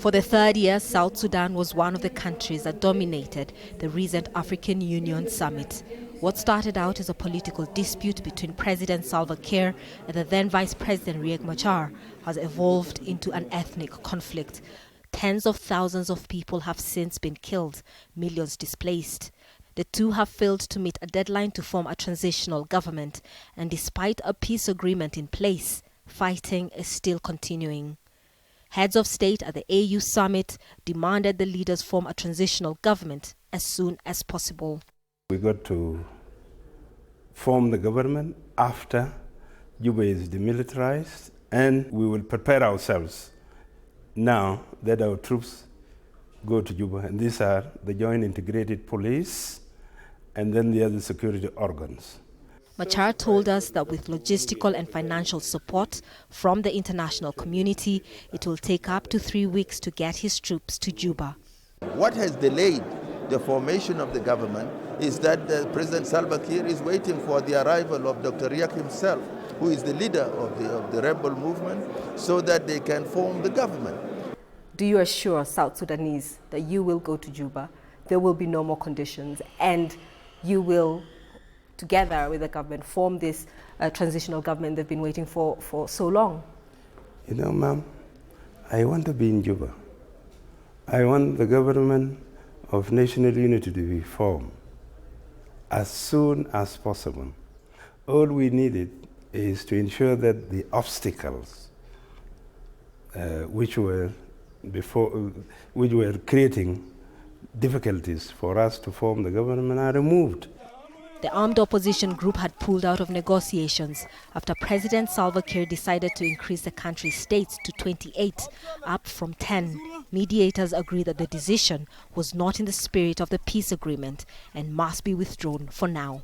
For the third year, South Sudan was one of the countries that dominated the recent African Union summit. What started out as a political dispute between President Salva Kiir and the then Vice President Riek Machar has evolved into an ethnic conflict. Tens of thousands of people have since been killed, millions displaced. The two have failed to meet a deadline to form a transitional government, and despite a peace agreement in place, fighting is still continuing. Heads of state at the AU summit demanded the leaders form a transitional government as soon as possible. We got to form the government after Juba is demilitarized, and we will prepare ourselves now that our troops go to Juba. And these are the Joint Integrated Police and then the other security organs. Machar told us that with logistical and financial support from the international community, it will take up to 3 weeks to get his troops to Juba. What has delayed the formation of the government is that President Salva Kiir is waiting for the arrival of Dr. Riek himself, who is the leader of the rebel movement, so that they can form the government. Do you assure South Sudanese that you will go to Juba, there will be no more conditions, and you will, together with the government, form this transitional government they've been waiting for so long? You know, ma'am, I want to be in Juba. I want the government of national unity to be formed as soon as possible. All we needed is to ensure that the obstacles which were creating difficulties for us to form the government are removed. The armed opposition group had pulled out of negotiations after President Salva Kiir decided to increase the country's states to 28, up from 10. Mediators agree that the decision was not in the spirit of the peace agreement and must be withdrawn for now.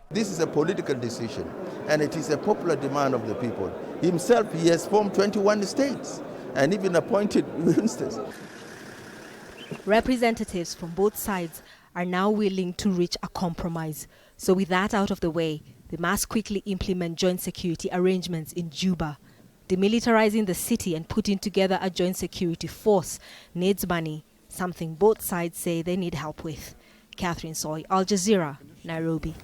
This is a political decision, and it is a popular demand of the people. Himself, he has formed 21 states and even appointed ministers. Representatives from both sides are now willing to reach a compromise. So with that out of the way, they must quickly implement joint security arrangements in Juba. Demilitarizing the city and putting together a joint security force needs money, something both sides say they need help with. Catherine Soy, Al Jazeera, Nairobi.